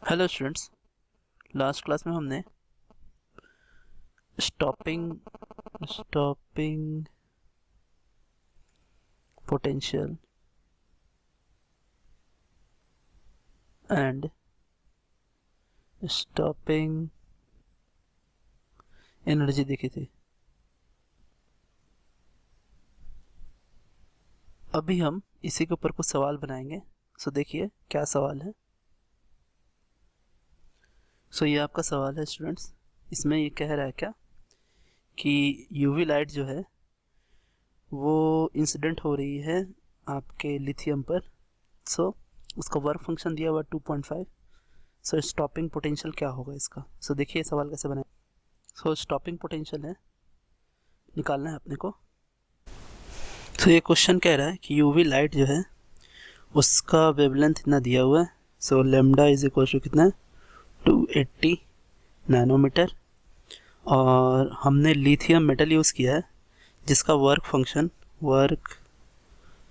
Hello students. Last class में हमने stopping potential and stopping energy देखी थी। अभी हम इसी के ऊपर कुछ सवाल बनाएंगे। सो देखिए क्या सवाल है। सो ये आपका सवाल है स्टूडेंट्स। इसमें ये कह रहा है क्या कि यूवी लाइट जो है वो इंसिडेंट हो रही है आपके लिथियम पर। सो उसका वर्क फंक्शन दिया हुआ 2.5। सो स्टॉपिंग पोटेंशियल क्या होगा इसका। सो देखिए सवाल कैसे बनाए। सो स्टॉपिंग पोटेंशियल है, निकालना है अपने को। तो ये क्वेश्चन कह रहा है कि यूवी लाइट जो है उसका वेवलेंथ इतना दिया हुआ है। So lambda is equal to कितना है 280 नैनोमीटर, और हमने लिथियम मेटल यूज़ किया है जिसका वर्क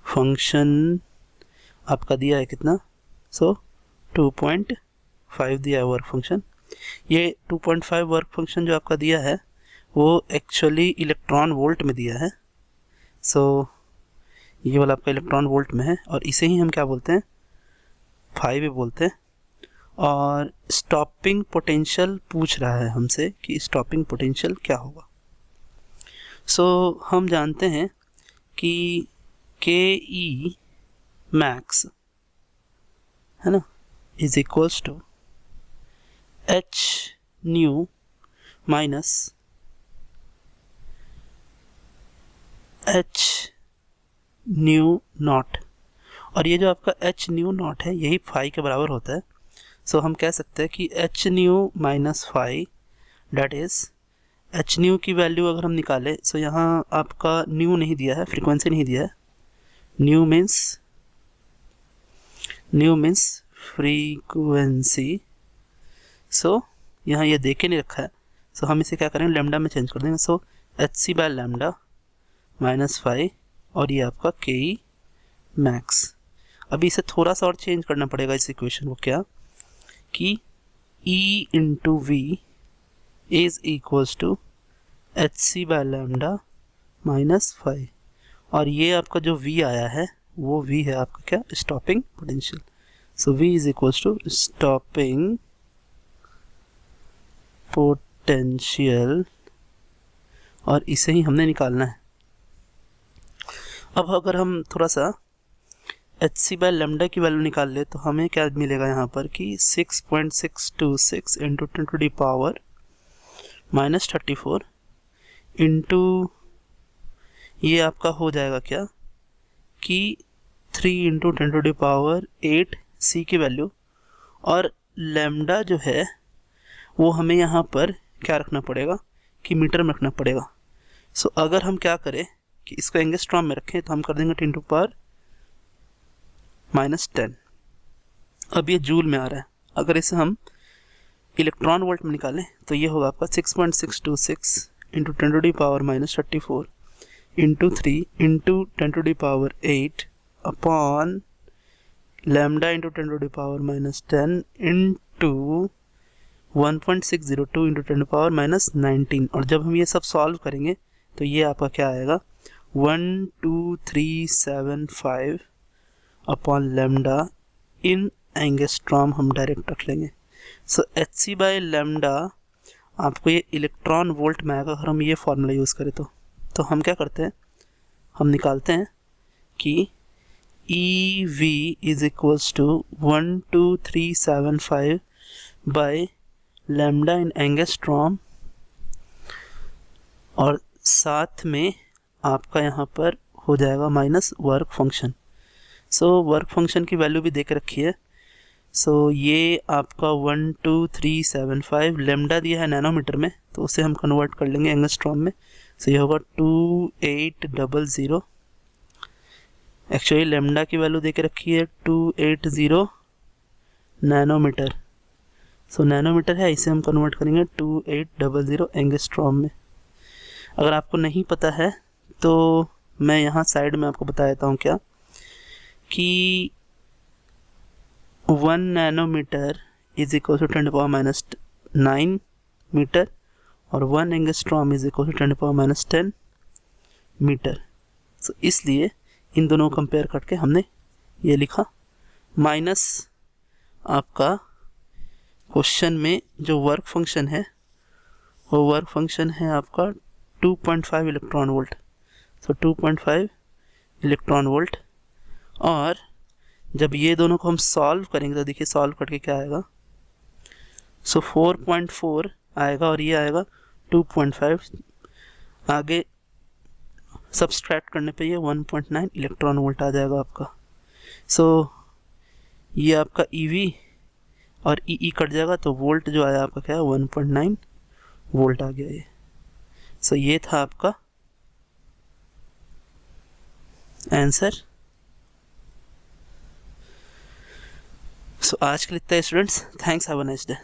फंक्शन आपका दिया है कितना। सो 2.5 दिया है वर्क फंक्शन। ये 2.5 वर्क फंक्शन जो आपका दिया है वो एक्चुअली इलेक्ट्रॉन वोल्ट में दिया है। सो ये वाला आपका इलेक्ट्रॉन वोल्ट में है और इसे ही हम क्या बोलते हैं 5 भी बोलते हैं। और स्टॉपिंग पोटेंशियल पूछ रहा है हमसे कि स्टॉपिंग पोटेंशियल क्या होगा। सो हम जानते हैं कि के ई मैक्स है ना is equals to H nu minus H nu naught, और ये जो आपका एच न्यू नॉट है यही फाई के बराबर होता है। सो हम कह सकते हैं कि एच न्यू माइनस फाई डेट इज एच न्यू की वैल्यू अगर हम निकालें। सो यहाँ आपका न्यू नहीं दिया है, फ्रीक्वेंसी नहीं दिया है। New means frequency. सो यहाँ ये दे के नहीं रखा है। सो हम इसे क्या करेंगे लैम्डा में चेंज कर देंगे। So H C by lambda minus phi, और ये आपका के ई मैक्स। अभी इसे थोड़ा सा और चेंज करना पड़ेगा इस इक्वेशन को, क्या कि E into V is equals to H C by lambda minus five, और ये आपका जो V आया है वो V है आपका क्या stopping potential. So V is equals to stopping potential, और इसे ही हमने निकालना है। अब अगर हम थोड़ा सा एच सी बाय लेमडा की वैल्यू निकाल ले तो हमें क्या मिलेगा यहाँ पर कि 6.626 into 10 to the power minus 34 into ये आपका हो जाएगा क्या कि 3 into 10 to the power 8 C की वैल्यू, और लेमडा जो है वो हमें यहाँ पर क्या रखना पड़ेगा कि मीटर में रखना पड़ेगा। सो अगर हम क्या करें कि इसको एंगस्ट्रॉम में रखें तो हम कर देंगे 10 टू पावर -10। अब ये जूल में आ रहा है। अगर इसे हम इलेक्ट्रॉन वोल्ट में निकालें तो ये होगा आपका 6.626 into 10 to the power -34 into 3 into 10 to the power 8 upon lambda into 10 to the power -10 into 1.602 into 10 to power -19। और जब हम ये सब सॉल्व करेंगे तो ये आपका क्या आएगा 12375 अपॉन लेमडा इन एंगस्ट्रॉम हम डायरेक्ट रख लेंगे। So H C by lambda आपको ये इलेक्ट्रॉन वोल्ट में आएगा अगर हम ये फॉर्मूला यूज़ करें तो हम क्या करते हैं हम निकालते हैं कि E V is equals to 12375 by lambda in angstrom, और साथ में आपका यहाँ पर हो जाएगा minus work function. So work function की वैल्यू भी दे के रखी है। सो ये आपका 12375 लेमडा दिया है नैनोमीटर में तो उसे हम कन्वर्ट कर लेंगे एंगस्ट्रॉम में। सो ये होगा 2800। एक्चुअली लेमडा की वैल्यू दे के रखी है 280 नैनोमीटर। सो नैनोमीटर है, इसे हम कन्वर्ट करेंगे 2800 एंगस्ट्रॉम में। अगर आपको नहीं पता है तो मैं यहाँ साइड में आपको बता देता हूँ क्या कि 1 nanometre is equal to 10⁻⁹ metre और 1 angstrom is equal to 10⁻⁻10 metre. So इसलिए इन दोनों को कंपेयर करके हमने ये लिखा, माइनस आपका क्वेश्चन में जो वर्क फंक्शन है वो वर्क फंक्शन है आपका 2.5 इलेक्ट्रॉन वोल्ट। सो 2.5 इलेक्ट्रॉन वोल्ट, और जब ये दोनों को हम सॉल्व करेंगे तो देखिए सॉल्व करके क्या आएगा। सो 4.4 आएगा और ये आएगा 2.5, आगे सब्सट्रैक्ट करने पे ये 1.9 इलेक्ट्रॉन वोल्ट आ जाएगा आपका। सो ये आपका EV और EE कट जाएगा तो वोल्ट जो आया आपका क्या है 1.9 वोल्ट आ गया ये। सो ये था आपका आंसर। सो आज के लिए इतना है students, thanks, have a nice day.